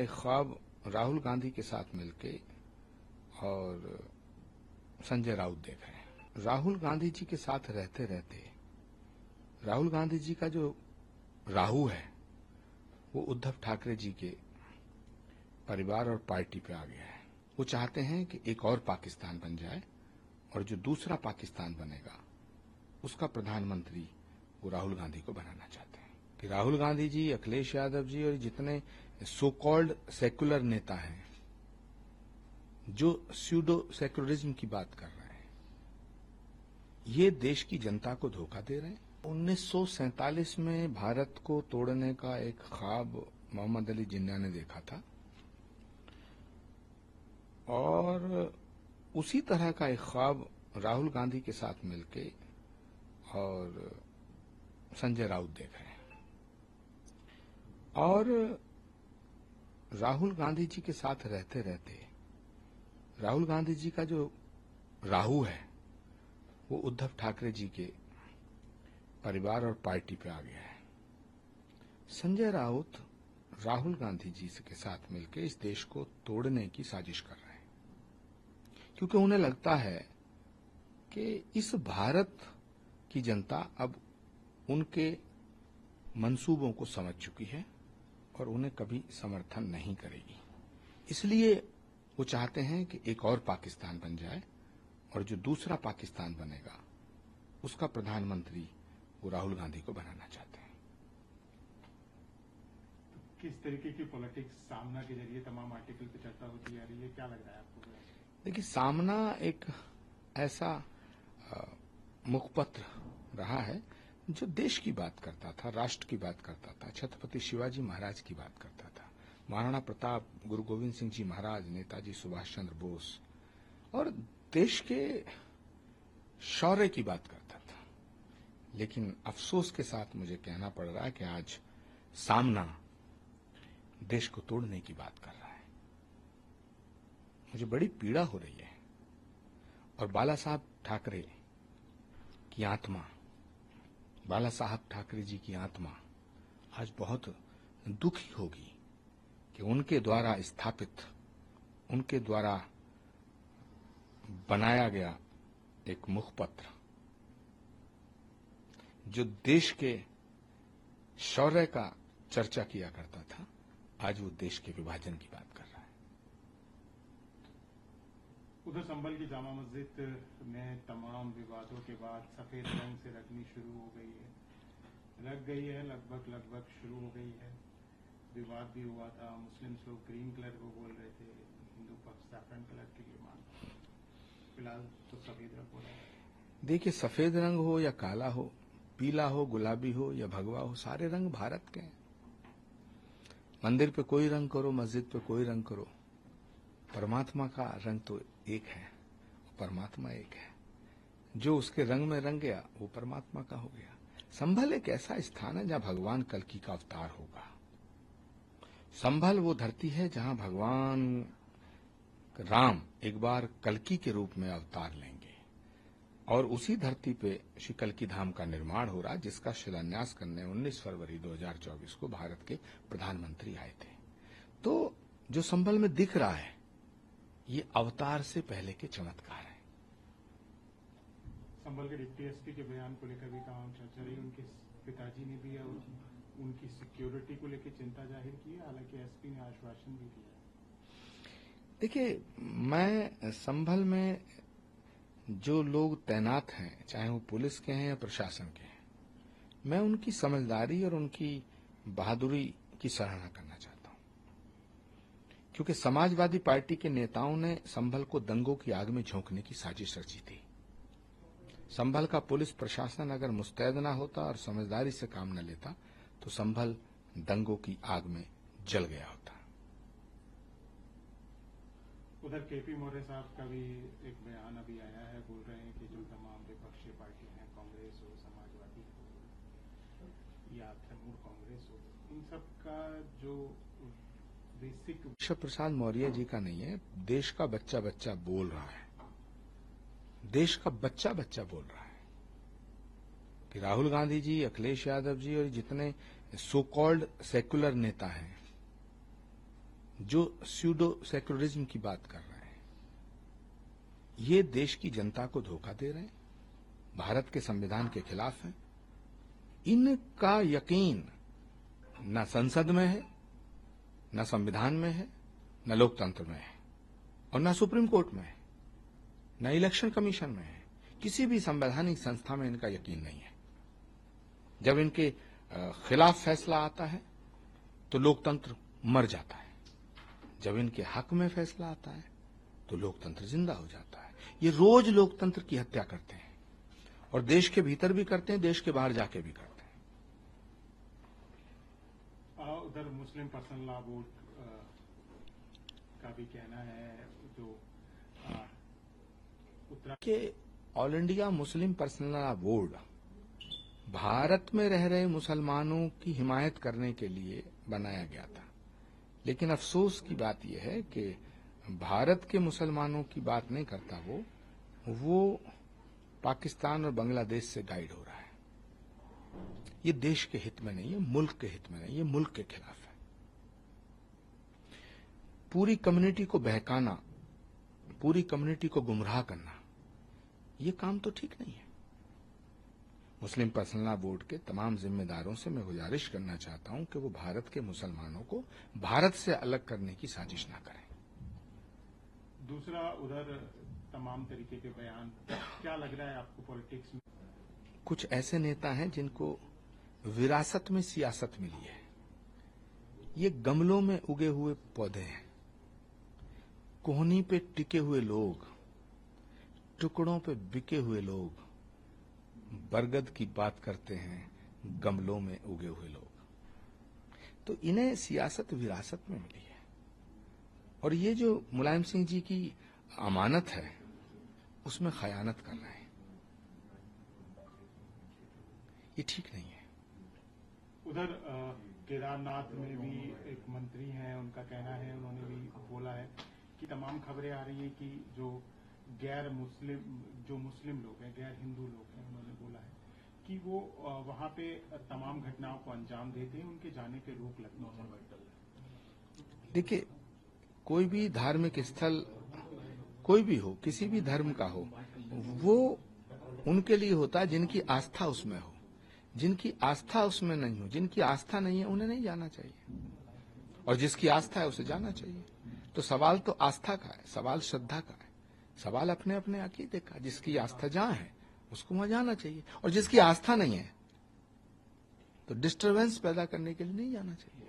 एक ख्वाब राहुल गांधी के साथ मिलके और संजय राउत देख रहे हैं। राहुल गांधी जी के साथ रहते रहते राहुल गांधी जी का जो राहु है वो उद्धव ठाकरे जी के परिवार और पार्टी पे आ गया है। वो चाहते हैं कि एक और पाकिस्तान बन जाए और जो दूसरा पाकिस्तान बनेगा उसका प्रधानमंत्री वो राहुल गांधी को बनाना चाहते हैं। कि राहुल गांधी जी, अखिलेश यादव जी और जितने सो कॉल्ड सेक्युलर नेता हैं जो स्यूडो सेक्युलरिज्म की बात कर रहे हैं, ये देश की जनता को धोखा दे रहे हैं। 1947 में भारत को तोड़ने का एक ख्वाब मोहम्मद अली जिन्ना ने देखा था और उसी तरह का एक ख्वाब राहुल गांधी के साथ मिलके और संजय राउत देख रहे हैं। और राहुल गांधी जी के साथ रहते रहते राहुल गांधी जी का जो राहु है वो उद्धव ठाकरे जी के परिवार और पार्टी पे आ गया है। संजय राउत राहुल गांधी जी के साथ मिलकर इस देश को तोड़ने की साजिश कर रहे हैं, क्योंकि उन्हें लगता है कि इस भारत की जनता अब उनके मंसूबों को समझ चुकी है और उन्हें कभी समर्थन नहीं करेगी। इसलिए वो चाहते हैं कि एक और पाकिस्तान बन जाए और जो दूसरा पाकिस्तान बनेगा उसका प्रधानमंत्री वो राहुल गांधी को बनाना चाहते हैं। किस तरीके की पॉलिटिक्स सामना के जरिए तमाम आर्टिकल पे चर्चा होती आ रही है, क्या लग रहा है आपको? देखिए, सामना एक ऐसा मुखपत्र रहा है जो देश की बात करता था, राष्ट्र की बात करता था, छत्रपति शिवाजी महाराज की बात करता था, महाराणा प्रताप, गुरु गोविंद सिंह जी महाराज, नेताजी सुभाष चंद्र बोस और देश के शौर्य की बात करता था। लेकिन अफसोस के साथ मुझे कहना पड़ रहा है कि आज सामना देश को तोड़ने की बात कर रहा है। मुझे बड़ी पीड़ा हो रही है और बाला साहब ठाकरे की आत्मा, बाला साहब ठाकरे जी की आत्मा आज बहुत दुखी होगी कि उनके द्वारा स्थापित, उनके द्वारा बनाया गया एक मुखपत्र जो देश के शौर्य का चर्चा किया करता था, आज वो देश के विभाजन की बात कर रहा है। उधर संभल की जामा मस्जिद में तमाम विवादों के बाद सफेद रंग से रंगनी शुरू हो गई है, लग गई है, लगभग शुरू हो गई है। विवाद भी हुआ था, मुस्लिम लोग ग्रीन कलर को बोल रहे थे, हिंदू पक्ष सैफरन कलर के लिए मान रहा है। फिलहाल तो सफेद रंग हो रहा है। देखिए, सफेद रंग हो या काला हो, पीला हो, गुलाबी हो या भगवा हो, सारे रंग भारत के हैं। मंदिर पे कोई रंग करो, मस्जिद पे कोई रंग करो, परमात्मा का रंग तो एक है, परमात्मा एक है। जो उसके रंग में रंग गया वो परमात्मा का हो गया। संभल एक ऐसा स्थान है जहां भगवान कल्कि का अवतार होगा। संभल वो धरती है जहां भगवान राम एक बार कल्कि के रूप में अवतार लेंगे और उसी धरती पे श्री कल्कि धाम का निर्माण हो रहा, जिसका शिलान्यास करने 19 फरवरी 2024 को भारत के प्रधानमंत्री आए थे। तो जो संभल में दिख रहा है ये अवतार से पहले के चमत्कार है। संभल के डिप्टी एसपी के बयान को लेकर भी तमाम चर्चा रही। उनके पिताजी ने भी उनकी सिक्योरिटी को लेकर चिंता जाहिर की है, हालांकि एसपी ने आश्वासन भी दिया। देखिए, मैं संभल में जो लोग तैनात हैं, चाहे वो पुलिस के हैं या प्रशासन के हैं, मैं उनकी समझदारी और उनकी बहादुरी की सराहना करना चाहता हूं, क्योंकि समाजवादी पार्टी के नेताओं ने संभल को दंगों की आग में झोंकने की साजिश रची थी। संभल का पुलिस प्रशासन अगर मुस्तैद न होता और समझदारी से काम न लेता तो संभल दंगों की आग में जल गया होता। उधर केपी मौर्य साहब का भी एक बयान अभी आया है, बोल रहे हैं कि जो तमाम विपक्षी पार्टी हैं, कांग्रेस हो, समाजवादी हो या तृणमूल कांग्रेस हो, इन सब का जो बेसिक केशव प्रसाद मौर्य जी का नहीं है, देश का बच्चा बच्चा बोल रहा है। देश का बच्चा बच्चा बोल रहा है कि राहुल गांधी जी, अखिलेश यादव जी और जितने सो कॉल्ड सेक्युलर नेता हैं जो स्यूडो सेक्युलरिज्म की बात कर रहे हैं, ये देश की जनता को धोखा दे रहे हैं, भारत के संविधान के खिलाफ हैं। इनका यकीन न संसद में है, न संविधान में है, न लोकतंत्र में है, और न सुप्रीम कोर्ट में है, न इलेक्शन कमीशन में है। किसी भी संवैधानिक संस्था में इनका यकीन नहीं है। जब इनके खिलाफ फैसला आता है तो लोकतंत्र मर जाता है, जब इनके हक में फैसला आता है तो लोकतंत्र जिंदा हो जाता है। ये रोज लोकतंत्र की हत्या करते हैं, और देश के भीतर भी करते हैं, देश के बाहर जाके भी करते हैं। उधर मुस्लिम पर्सनल लॉ बोर्ड का भी कहना है, जो कि all India Muslim personal law board Bharat में रह रहे मुसलमानों की हिमायत करने के लिए बनाया गया था, लेकिन अफसोस की बात यह है कि भारत के मुसलमानों की बात नहीं करता वो पाकिस्तान और बांग्लादेश से गाइड हो रहा है। ये देश के हित में नहीं है, मुल्क के हित में नहीं, ये मुल्क के खिलाफ है। पूरी कम्युनिटी को बहकाना, पूरी कम्युनिटी को गुमराह करना, ये काम तो ठीक नहीं है। मुस्लिम पर्सनल लॉ बोर्ड के तमाम जिम्मेदारों से मैं गुजारिश करना चाहता हूं कि वो भारत के मुसलमानों को भारत से अलग करने की साजिश ना करें। दूसरा, उधर तमाम तरीके के बयान, क्या लग रहा है आपको पॉलिटिक्स में? कुछ ऐसे नेता हैं जिनको विरासत में सियासत मिली है। ये गमलों में उगे हुए पौधे हैं, कोहनी पे टिके हुए लोग, टुकड़ों पे बिके हुए लोग बरगद की बात करते हैं, गमलों में उगे हुए लोग। तो इन्हें सियासत विरासत में मिली है, और ये जो मुलायम सिंह जी की अमानत है उसमें खयानत कर रहे हैं। ये ठीक नहीं है। उधर केदारनाथ में भी एक मंत्री हैं, उनका कहना है, उन्होंने भी बोला है कि तमाम खबरें आ रही हैं कि जो गैर मुस्लिम, जो मुस्लिम लोग हैं, गैर हिंदू लोग हैं, उन्होंने बोला है कि वो वहां पे तमाम घटनाओं को अंजाम देते हैं, उनके जाने पे रोक लगनी चाहिए। देखिए, कोई भी धार्मिक स्थल कोई भी हो, किसी भी धर्म का हो, वो उनके लिए होता है जिनकी आस्था उसमें हो। जिनकी आस्था उसमें नहीं हो, जिनकी आस्था नहीं है, उन्हें नहीं जाना चाहिए, और जिसकी आस्था है उसे जाना चाहिए। तो सवाल तो आस्था का है, सवाल श्रद्धा का है, सवाल अपने अपने अकीदे का। जिसकी आस्था जहां है उसको वहां जाना चाहिए, और जिसकी आस्था नहीं है तो डिस्टर्बेंस पैदा करने के लिए नहीं जाना चाहिए।